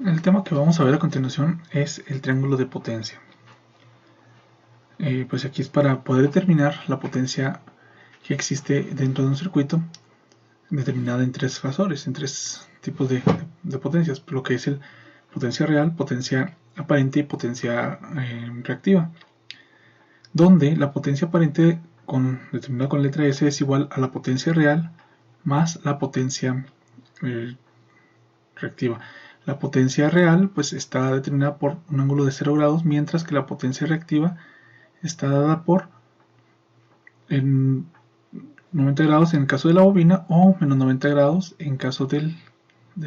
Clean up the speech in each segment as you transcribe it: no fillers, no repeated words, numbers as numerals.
El tema que vamos a ver a continuación es el triángulo de potencia. Pues aquí es para poder determinar la potencia que existe dentro de un circuito determinada en tres factores, en tres tipos de potencias, lo que es el potencia real, potencia aparente y potencia reactiva, donde la potencia aparente determinada con letra S es igual a la potencia real más la potencia reactiva. La potencia real pues está determinada por un ángulo de 0 grados, mientras que la potencia reactiva está dada por en 90 grados en el caso de la bobina o menos 90 grados en caso del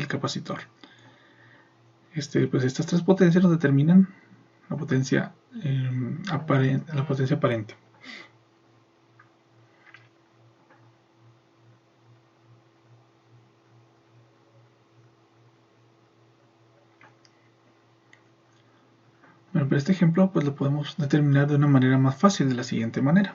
capacitor. Pues estas tres potencias nos determinan la potencia aparente. Bueno, para este ejemplo pues lo podemos determinar de una manera más fácil, de la siguiente manera.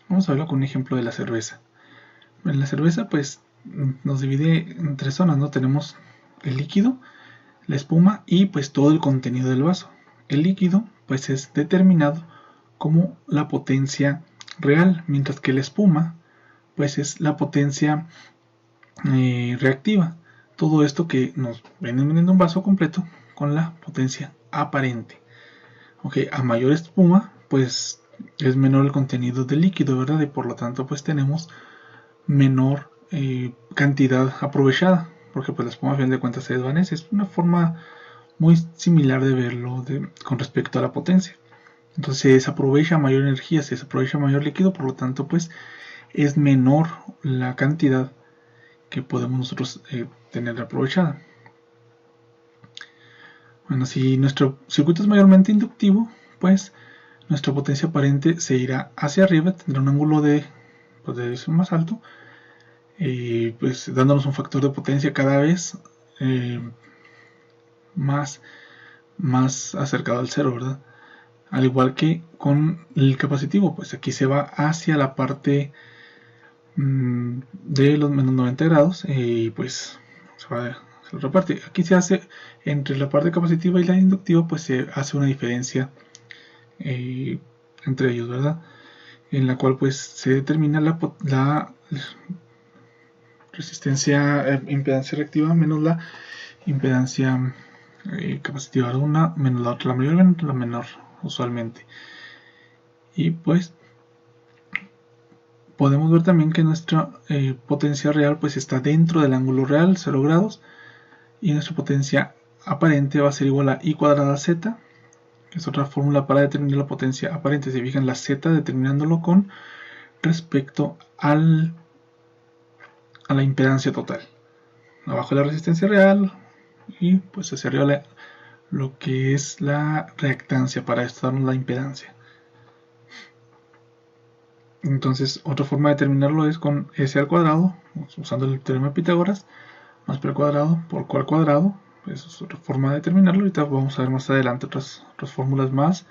Vamos a verlo con un ejemplo de la cerveza. En la cerveza pues nos divide en tres zonas, ¿no? Tenemos el líquido, la espuma y pues todo el contenido del vaso. El líquido pues es determinado como la potencia real, mientras que la espuma pues es la potencia reactiva. Todo esto que nos vienen vendiendo un vaso completo con la potencia aparente. Okay, a mayor espuma pues es menor el contenido del líquido, ¿verdad? Y por lo tanto pues tenemos menor cantidad aprovechada, porque pues la espuma a fin de cuentas se desvanece. Es una forma muy similar de verlo con respecto a la potencia. Entonces se desaprovecha mayor energía, se desaprovecha mayor líquido, por lo tanto pues es menor la cantidad que podemos nosotros tener aprovechada. Bueno, si nuestro circuito es mayormente inductivo, pues nuestra potencia aparente se irá hacia arriba, tendrá un ángulo de dirección más alto, pues dándonos un factor de potencia cada vez eh, más, más acercado al cero, ¿verdad? Al igual que con el capacitivo, pues aquí se va hacia la parte de los menos 90 grados y pues se va a la otra parte. Aquí se hace entre la parte capacitiva y la inductiva, pues se hace una diferencia eh, entre ellos, ¿verdad? En la cual pues se determina la resistencia, impedancia reactiva menos la impedancia capacitiva, una menos la otra, la mayor menos la menor usualmente. Y pues podemos ver también que nuestra potencia real pues está dentro del ángulo real, 0 grados, y nuestra potencia aparente va a ser igual a I cuadrada Z, que es otra fórmula para determinar la potencia aparente. Se fijan la Z determinándolo con respecto a la impedancia total. Abajo la resistencia real y pues hacia arriba lo que es la reactancia, para esto darnos la impedancia. Entonces otra forma de determinarlo es con S al cuadrado, usando el teorema de Pitágoras, más P al cuadrado por Q al cuadrado. Pues es otra forma de determinarlo. Ahorita vamos a ver más adelante otras fórmulas más.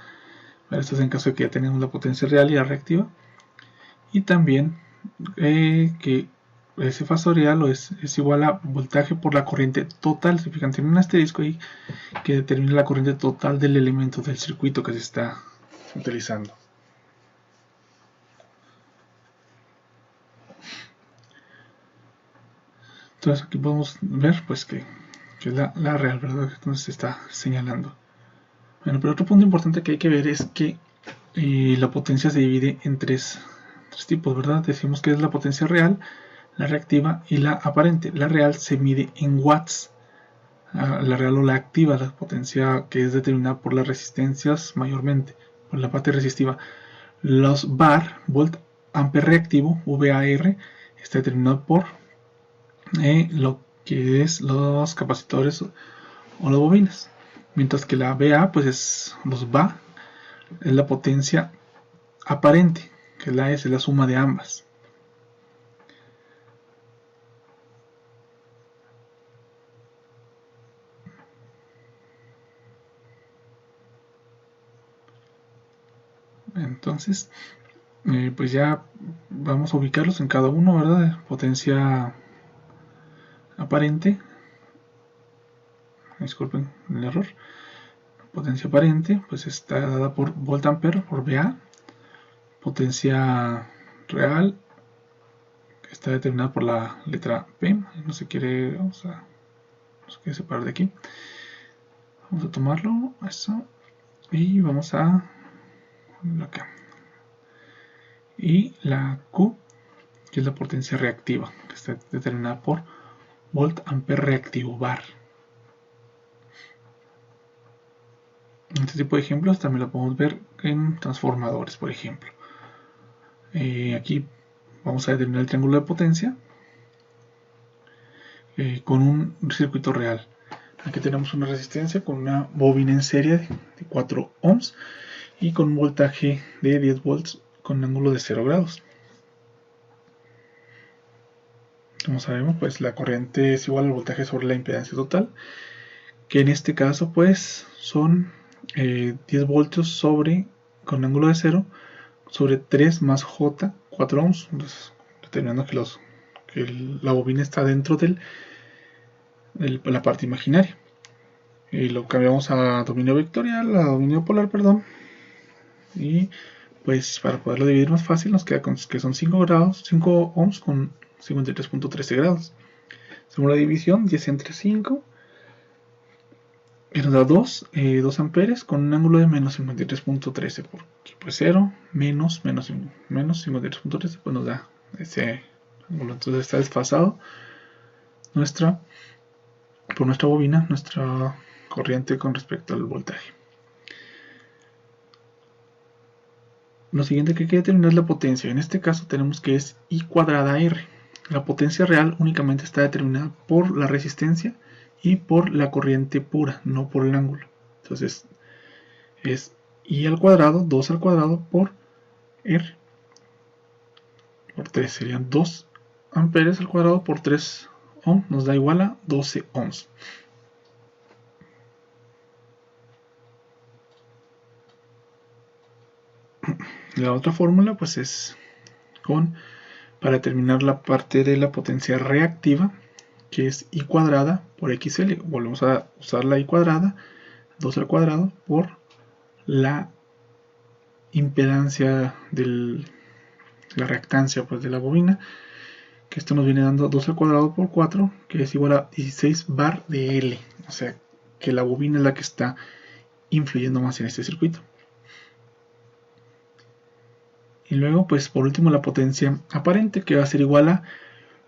Esto es en caso de que ya tenemos la potencia real y la reactiva. Y también que ese factorial es igual a voltaje por la corriente total. Se fijan, tiene un asterisco ahí que determina la corriente total del elemento del circuito que se está utilizando. Entonces aquí podemos ver pues que es la real, ¿verdad? Que nos está señalando. Bueno, pero otro punto importante que hay que ver es que la potencia se divide en tres tipos, ¿verdad? Decimos que es la potencia real, la reactiva y la aparente. La real se mide en watts, la real o la activa, la potencia que es determinada por las resistencias mayormente, por la parte resistiva. Los bar, volt ampere reactivo, VAR, está determinado por lo que es los capacitores o las bobinas. Mientras que la VA, pues es los VA, es la potencia aparente, que es la suma de ambas. Entonces, pues ya vamos a ubicarlos en cada uno, ¿verdad? Potencia aparente, disculpen el error. Potencia aparente pues está dada por volt ampere por VA. Potencia real está determinada por la letra P. No se quiere, no se quiere separar de aquí. Vamos a tomarlo, eso, y vamos a ponerlo acá. Y la Q, que es la potencia reactiva, que está determinada por volt ampere reactivo bar. Este tipo de ejemplos también lo podemos ver en transformadores, por ejemplo. Aquí vamos a determinar el triángulo de potencia con un circuito real. Aquí tenemos una resistencia con una bobina en serie de 4 ohms y con un voltaje de 10 volts con un ángulo de 0 grados. Como sabemos, pues la corriente es igual al voltaje sobre la impedancia total, que en este caso pues son 10 voltios sobre, con un ángulo de 0, sobre 3 más J, 4 ohms, entonces, determinando que la bobina está dentro de la parte imaginaria. Y lo cambiamos a dominio vectorial, a dominio polar, perdón. Y pues para poderlo dividir más fácil nos queda que son 5 ohms con 53.13 grados. Según la división, 10 entre 5 y nos da 2 amperes con un ángulo de menos 53.13, porque pues 0 menos 53.13 pues nos da ese ángulo. Entonces está desfasado por nuestra bobina, nuestra corriente con respecto al voltaje. Lo siguiente que hay que determinar es la potencia. En este caso tenemos que es I cuadrada R. La potencia real únicamente está determinada por la resistencia y por la corriente pura, no por el ángulo. Entonces es I al cuadrado, 2 al cuadrado por R. Por 3 serían 2 amperes al cuadrado por 3 ohms, nos da igual a 12 ohms. La otra fórmula pues es para determinar la parte de la potencia reactiva, que es I cuadrada por XL. Volvemos a usar la I cuadrada, 2 al cuadrado por la impedancia de la reactancia pues, de la bobina, que esto nos viene dando 2 al cuadrado por 4, que es igual a 16 bar de L. O sea que la bobina es la que está influyendo más en este circuito. Y luego, pues por último, la potencia aparente, que va a ser igual a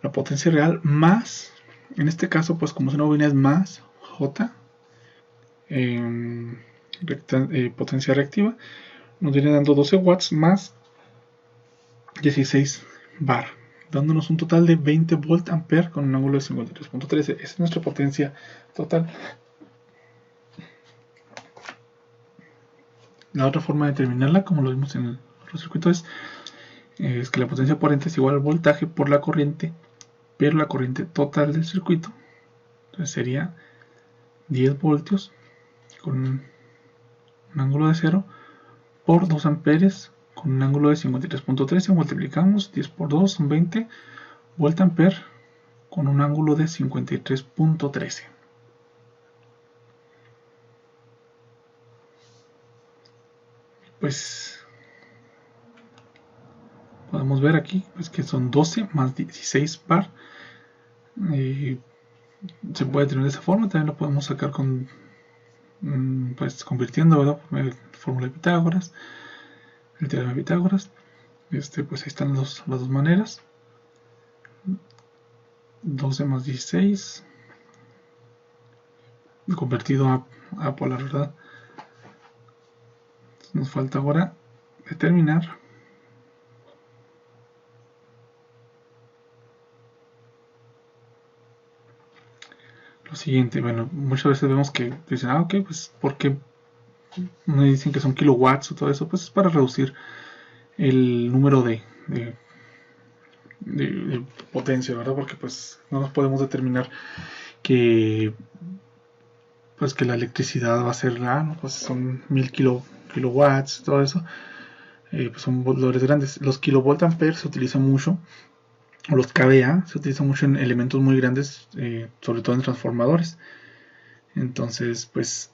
la potencia real más, en este caso, pues como es una bobina es más J, potencia reactiva, nos viene dando 12 watts más 16 bar, dándonos un total de 20 volt ampere con un ángulo de 53.13. Esa es nuestra potencia total. La otra forma de determinarla, como lo vimos en el otro circuito, es que la potencia aparente es igual al voltaje por la corriente, pero la corriente total del circuito. Entonces sería 10 voltios con un ángulo de 0 por 2 amperes con un ángulo de 53.13. Multiplicamos 10 por 2 son 20 volt ampere con un ángulo de 53.13. Pues podemos ver aquí pues, que son 12 más 16 bar. Se puede tener de esa forma, también lo podemos sacar con pues convirtiendo, ¿verdad? Fórmula de Pitágoras, el teorema de Pitágoras. Pues ahí están las dos maneras. 12 más 16 convertido a polar, ¿verdad? Nos falta ahora determinar lo siguiente. Bueno, muchas veces vemos que dicen, ok, pues ¿por qué me dicen que son kilowatts o todo eso? Pues es para reducir el número de potencia, ¿verdad? Porque pues no nos podemos determinar que la electricidad va a ser pues son 1000 kilowatts, todo eso. pues son valores grandes. Los kilovoltamperes se utilizan mucho, o los kVA se utilizan mucho en elementos muy grandes, sobre todo en transformadores. Entonces, pues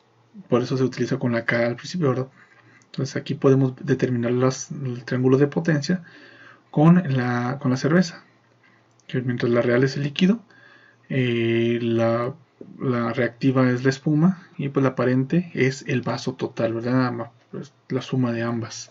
por eso se utiliza con la K al principio, ¿verdad? Entonces aquí podemos determinar el triángulo de potencia con la cerveza, que mientras la real es el líquido, la reactiva es la espuma y pues la aparente es el vaso total, ¿verdad? Pues, la suma de ambas.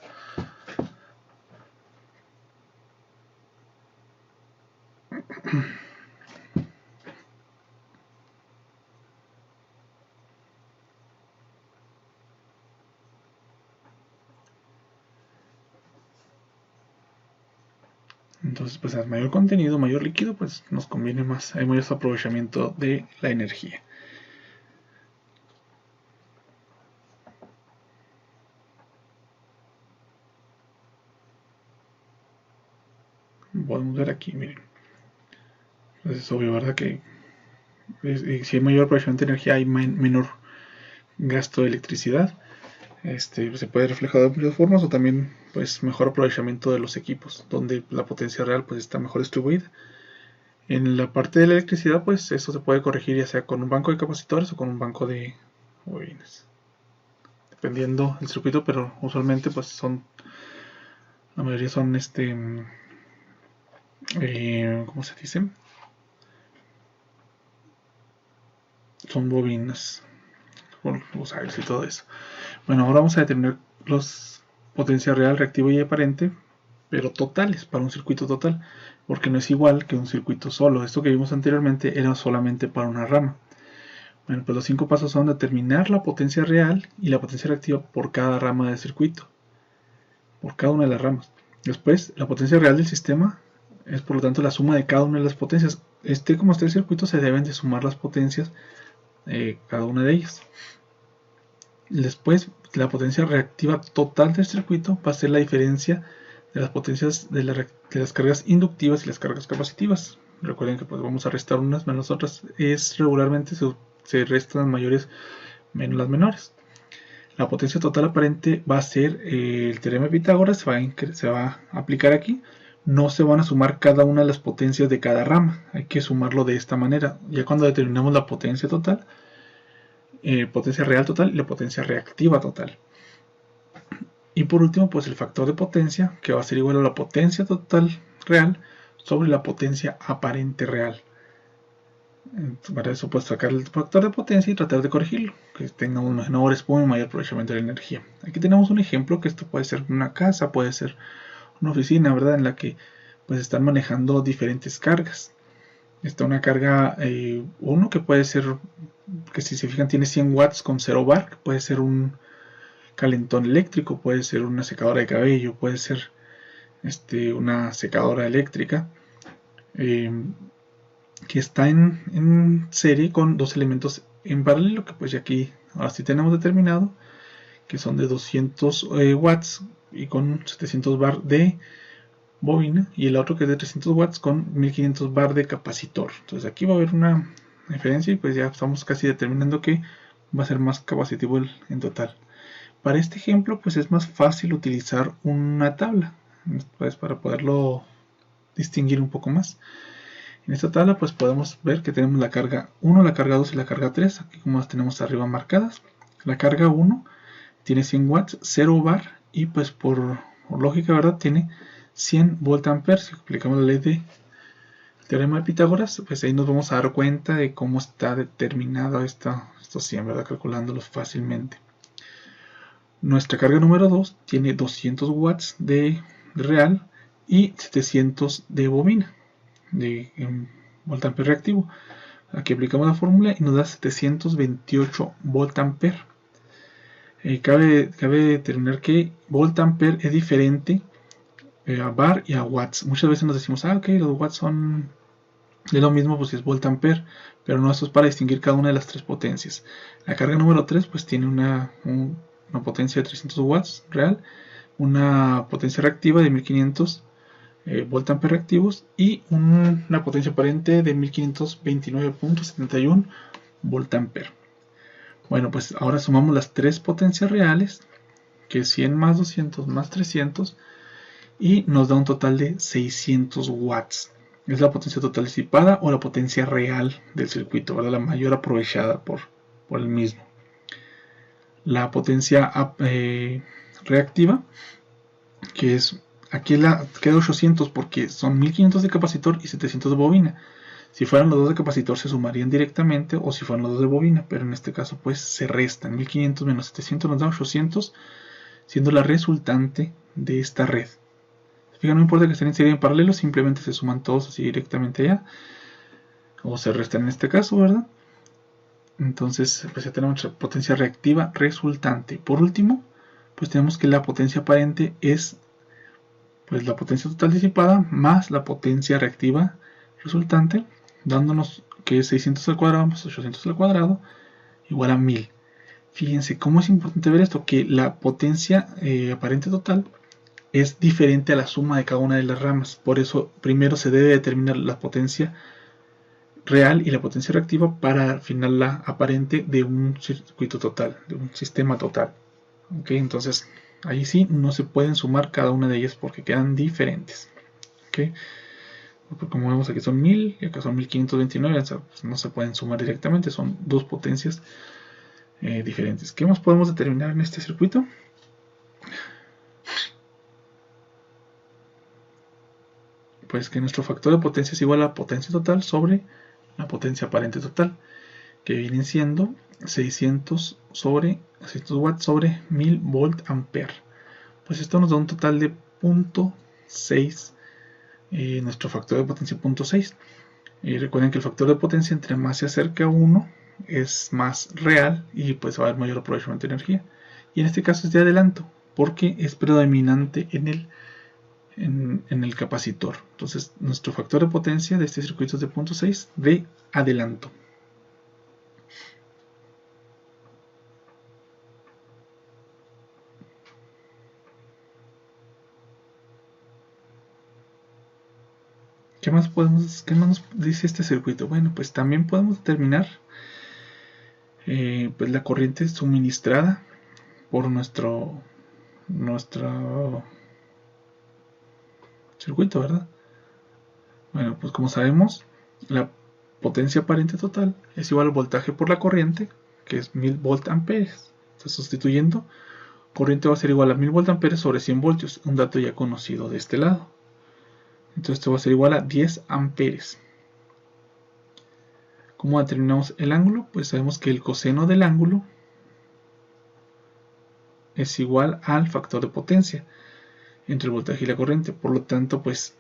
Entonces, pues a mayor contenido, mayor líquido, pues nos conviene más, hay mayor aprovechamiento de la energía. Podemos ver aquí, miren. Entonces es obvio, ¿verdad? Que si hay mayor aprovechamiento de energía, hay menor gasto de electricidad. Se puede reflejar de muchas formas, o también pues mejor aprovechamiento de los equipos, donde la potencia real pues está mejor distribuida. En la parte de la electricidad, pues eso se puede corregir ya sea con un banco de capacitores o con un banco de bobines, dependiendo del circuito, pero usualmente pues la mayoría son ¿cómo se dice? Son bobinas, con los aires y todo eso. Bueno, ahora vamos a determinar los potencia real, reactivo y aparente, pero totales para un circuito total, porque no es igual que un circuito solo. Esto que vimos anteriormente era solamente para una rama. Bueno, pues los 5 pasos son determinar la potencia real y la potencia reactiva por cada rama del circuito, por cada una de las ramas. Después, la potencia real del sistema es por lo tanto la suma de cada una de las potencias. Como este circuito se deben de sumar las potencias, cada una de ellas. Después, la potencia reactiva total del circuito va a ser la diferencia de las potencias de las cargas inductivas y las cargas capacitivas. Recuerden que pues vamos a restar unas menos otras. Regularmente se restan las mayores menos las menores. La potencia total aparente va a ser el teorema de Pitágoras, se va a aplicar aquí. No se van a sumar cada una de las potencias de cada rama, hay que sumarlo de esta manera. Ya cuando determinamos la potencia total, potencia real total y la potencia reactiva total. Y por último, pues el factor de potencia, que va a ser igual a la potencia total real sobre la potencia aparente real. Para eso puedes sacar el factor de potencia y tratar de corregirlo, que tenga un menor espuma y mayor aprovechamiento de la energía. Aquí tenemos un ejemplo, que esto puede ser una casa, puede ser una oficina, ¿verdad? En la que pues están manejando diferentes cargas. Está una carga 1 que puede ser, que si se fijan tiene 100 watts con 0 bar, que puede ser un calentón eléctrico, puede ser una secadora de cabello, puede ser una secadora eléctrica, que está en serie con dos elementos en paralelo, que pues ya aquí ahora sí tenemos determinado, que son de 200 watts y con 700 bar de bobina, y el otro que es de 300 watts con 1500 bar de capacitor. Entonces aquí va a haber una diferencia y pues ya estamos casi determinando que va a ser más capacitivo en total. Para este ejemplo pues es más fácil utilizar una tabla, pues, para poderlo distinguir un poco más. En esta tabla pues podemos ver que tenemos la carga 1, la carga 2 y la carga 3, aquí como las tenemos arriba marcadas. La carga 1 tiene 100 watts, 0 bar y pues por lógica, ¿verdad? Tiene 100 voltamperes. Si aplicamos la ley de teorema de Pitágoras, pues ahí nos vamos a dar cuenta de cómo está determinado estos 100, ¿verdad? Calculándolos fácilmente. Nuestra carga número 2 tiene 200 watts de real y 700 de bobina, de voltampere reactivo. Aquí aplicamos la fórmula y nos da 728 voltampere. Cabe determinar que voltampere es diferente a bar y a watts. Muchas veces nos decimos, ok, los watts son de lo mismo, pues es voltampere, pero no, esto es para distinguir cada una de las tres potencias. La carga número 3 pues tiene una potencia de 300 watts real, una potencia reactiva de 1500 voltampere reactivos y una potencia aparente de 1529.71 voltampere. Bueno, pues ahora sumamos las tres potencias reales, que es 100 más 200 más 300, y nos da un total de 600 watts. Es la potencia total disipada o la potencia real del circuito, ¿verdad? La mayor aprovechada por el mismo. La potencia reactiva, que es, aquí queda 800 porque son 1500 de capacitor y 700 de bobina. Si fueran los dos de capacitor se sumarían directamente, o si fueran los dos de bobina, pero en este caso pues se restan. 1500 menos 700 nos da 800, siendo la resultante de esta red. Fíjense, no importa que estén en serie en paralelo, simplemente se suman todos así directamente allá, o se restan en este caso, ¿verdad? Entonces pues ya tenemos nuestra potencia reactiva resultante. Por último, pues tenemos que la potencia aparente es pues la potencia total disipada más la potencia reactiva resultante, dándonos que es 600 al cuadrado más 800 al cuadrado igual a 1000. Fíjense cómo es importante ver esto, que la potencia aparente total es diferente a la suma de cada una de las ramas. Por eso primero se debe determinar la potencia real y la potencia reactiva para al final la aparente de un circuito total, de un sistema total. ¿Okay? Entonces ahí sí no se pueden sumar cada una de ellas porque quedan diferentes. ¿Okay? Como vemos aquí son 1000 y acá son 1529, o sea, pues no se pueden sumar directamente, son dos potencias diferentes. ¿Qué más podemos determinar en este circuito? Pues que nuestro factor de potencia es igual a la potencia total sobre la potencia aparente total, que viene siendo 600 watts sobre 1000 volt ampere. Pues esto nos da un total de 0.6, nuestro factor de potencia 0.6. Y recuerden que el factor de potencia entre más se acerca a 1 es más real y pues va a haber mayor aprovechamiento de energía. Y en este caso es de adelanto porque es predominante en el capacitor. Entonces nuestro factor de potencia de este circuito es de 0.6 de adelanto. ¿Qué más nos dice este circuito? Bueno, pues también podemos determinar pues la corriente suministrada por nuestro circuito, ¿verdad? Bueno, pues como sabemos, la potencia aparente total es igual al voltaje por la corriente, que es 1000 volt amperes. Entonces, sustituyendo, corriente va a ser igual a 1000 volt amperes sobre 100 voltios, un dato ya conocido de este lado. Entonces esto va a ser igual a 10 amperes. ¿Cómo determinamos el ángulo? Pues sabemos que el coseno del ángulo es igual al factor de potencia entre el voltaje y la corriente. Por lo tanto, pues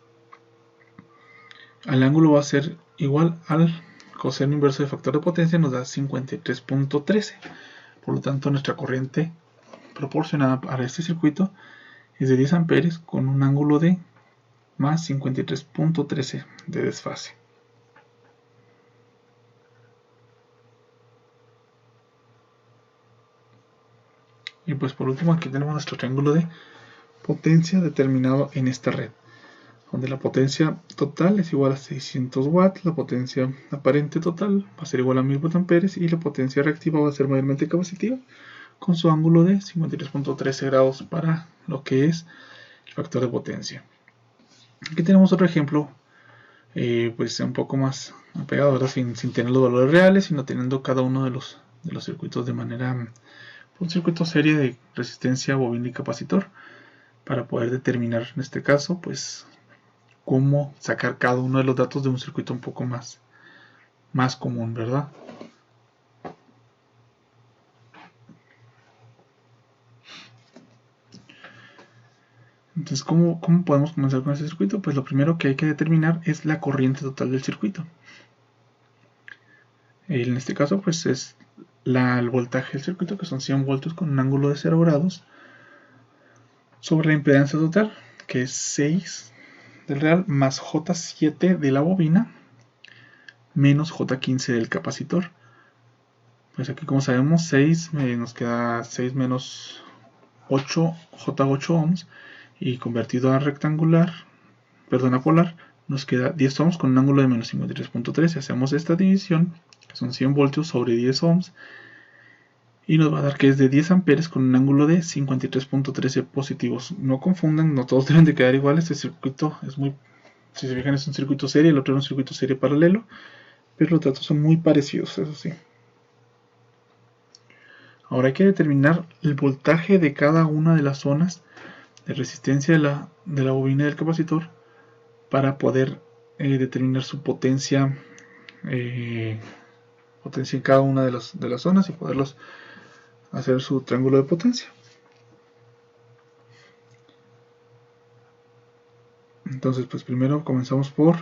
al ángulo va a ser igual al coseno inverso del factor de potencia, nos da 53.13. Por lo tanto, nuestra corriente proporcionada para este circuito es de 10 amperes con un ángulo de más 53.13 de desfase. Y pues por último aquí tenemos nuestro triángulo de potencia determinado en esta red, donde la potencia total es igual a 600 watts, la potencia aparente total va a ser igual a 1000 voltamperes y la potencia reactiva va a ser mayormente capacitiva con su ángulo de 53.13 grados para lo que es el factor de potencia. Aquí tenemos otro ejemplo, pues un poco más apegado, ¿verdad? Sin tener los valores reales, sino teniendo cada uno de los circuitos de manera, un circuito serie de resistencia, bobina y capacitor, para poder determinar en este caso, pues, cómo sacar cada uno de los datos de un circuito un poco más común, ¿verdad? Entonces, ¿cómo podemos comenzar con este circuito? Pues lo primero que hay que determinar es la corriente total del circuito. En este caso, pues es el voltaje del circuito, que son 100 voltios con un ángulo de 0 grados, sobre la impedancia total, que es 6 del real, más J7 de la bobina, menos J15 del capacitor. Pues aquí, como sabemos, 6 nos queda 6 menos 8, J8 ohms, y convertido a rectangular, perdón, a polar, nos queda 10 ohms con un ángulo de menos 53.13. Hacemos esta división, que son 100 voltios sobre 10 ohms, y nos va a dar que es de 10 amperes con un ángulo de 53.13 positivos. No confundan, no todos deben de quedar igual. Este circuito es muy, si se fijan, es un circuito serie, el otro es un circuito serie paralelo, pero los datos son muy parecidos, eso sí. Ahora hay que determinar el voltaje de cada una de las zonas de resistencia de la bobina del capacitor para poder determinar su potencia en cada una de las zonas y poderlos hacer su triángulo de potencia. Entonces, pues primero comenzamos por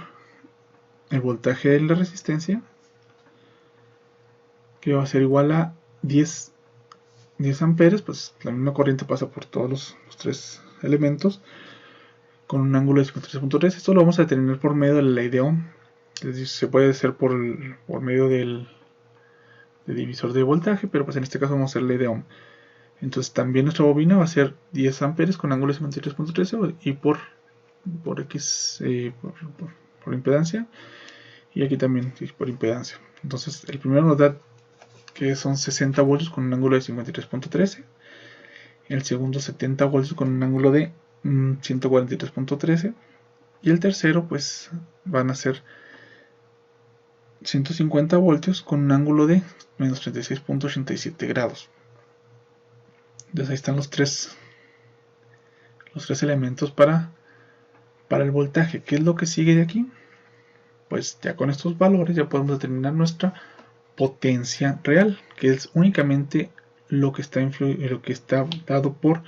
el voltaje de la resistencia, que va a ser igual a 10 amperes. Pues la misma corriente pasa por todos los tres elementos con un ángulo de 53.3. Esto lo vamos a determinar por medio de la ley de Ohm. Es decir, se puede hacer por medio del divisor de voltaje, pero pues en este caso vamos a hacer ley de Ohm. Entonces también nuestra bobina va a ser 10 amperes con ángulo de 53.13 y por X por impedancia, y aquí también por impedancia. Entonces el primero nos da que son 60 voltios con un ángulo de 53.13, el segundo 70 voltios con un ángulo de 143.13 y el tercero pues van a ser 150 voltios con un ángulo de menos 36.87 grados. Entonces ahí están los tres elementos para el voltaje. ¿Qué es lo que sigue de aquí? Pues ya con estos valores ya podemos determinar nuestra potencia real, que es únicamente lo que está dado por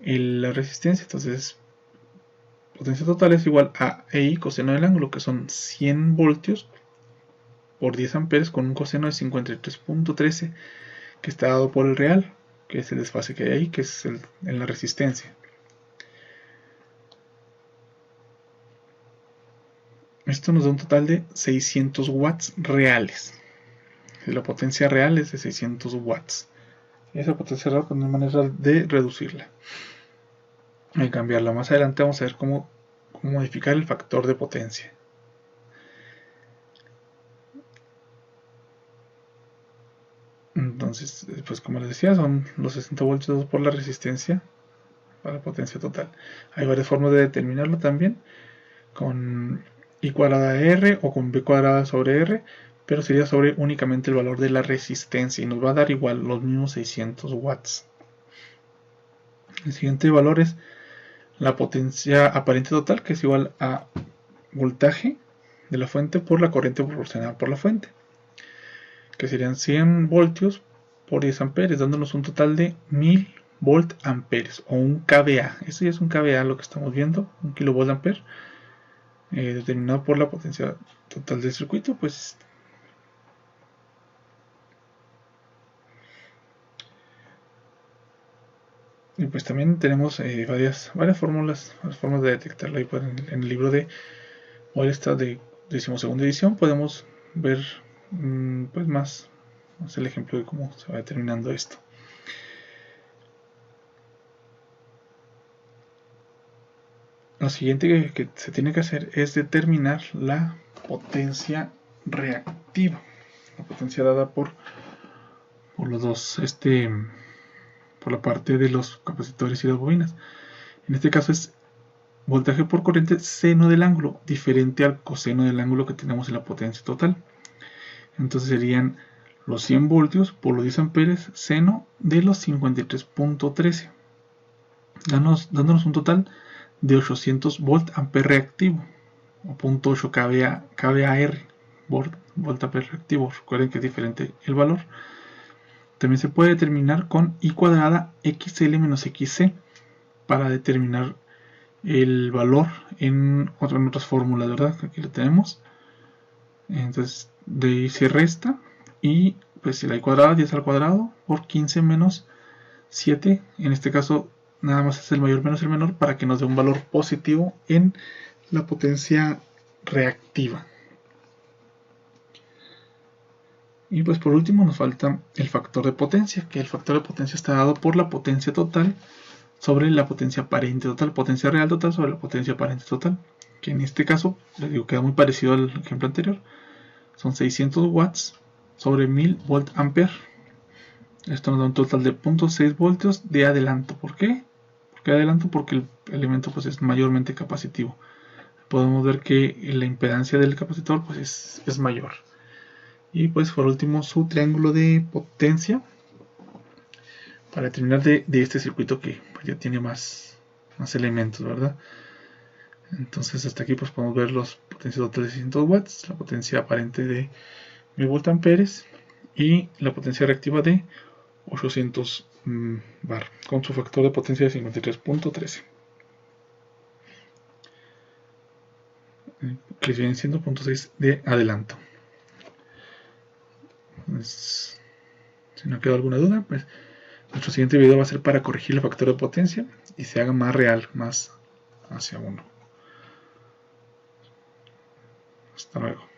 la resistencia. Entonces potencia total es igual a EI coseno del ángulo, que son 100 voltios por 10 amperes con un coseno de 53.13 que está dado por el real, que es el desfase que hay ahí, que es en la resistencia. Esto nos da un total de 600 watts reales. La potencia real es de 600 watts. Esa potencia real con una manera de reducirla, de cambiarla. Más adelante vamos a ver cómo modificar el factor de potencia. Entonces, pues como les decía, son los 60 voltios por la resistencia para la potencia total. Hay varias formas de determinarlo también, con I cuadrada R o con B cuadrada sobre R, pero sería sobre únicamente el valor de la resistencia y nos va a dar igual los mismos 600 watts. El siguiente valor es la potencia aparente total, que es igual a voltaje de la fuente por la corriente proporcionada por la fuente, que serían 100 voltios por 10 amperes, dándonos un total de 1000 volt amperes o un kVA. Esto ya es un kVA lo que estamos viendo, un kilovolt ampere, determinado por la potencia total del circuito. Pues y pues también tenemos varias formas de detectarlo. Ahí en el libro de Oilstad de 12ª edición podemos ver pues más el ejemplo de cómo se va determinando esto. Lo siguiente que se tiene que hacer es determinar la potencia reactiva, la potencia dada por los dos, por la parte de los capacitores y las bobinas. En este caso es voltaje por corriente seno del ángulo, diferente al coseno del ángulo que tenemos en la potencia total. Entonces serían los 100 voltios por los 10 amperes seno de los 53.13, dándonos un total de 800 volt ampere reactivo o 0.8 kVAR volt ampere reactivo. Recuerden que es diferente el valor. También se puede determinar con I cuadrada XL menos XC para determinar el valor en otras fórmulas, ¿verdad? Aquí lo tenemos. Entonces de ahí se resta y pues si la I cuadrada 10 al cuadrado por 15 menos 7, en este caso nada más es el mayor menos el menor para que nos dé un valor positivo en la potencia reactiva. Y pues por último nos falta el factor de potencia, que el factor de potencia está dado por la potencia total sobre la potencia aparente total, potencia real total sobre la potencia aparente total, que en este caso, les digo, queda muy parecido al ejemplo anterior, son 600 watts sobre 1000 volt ampere. Esto nos da un total de 0.6 voltios de adelanto. ¿Por qué? ¿Por qué adelanto? Porque el elemento pues, es mayormente capacitivo. Podemos ver que la impedancia del capacitor pues, es mayor. Y pues por último su triángulo de potencia. Para terminar de este circuito que pues, ya tiene más elementos, ¿verdad? Entonces hasta aquí pues podemos ver los potencias totales de 600 watts, la potencia aparente de 1000 voltamperes y la potencia reactiva de 800 bar con su factor de potencia de 53.13, que viene siendo 0.6 de adelanto. Pues, si no queda alguna duda, pues nuestro siguiente video va a ser para corregir el factor de potencia y se haga más real, más hacia 1. Hasta luego.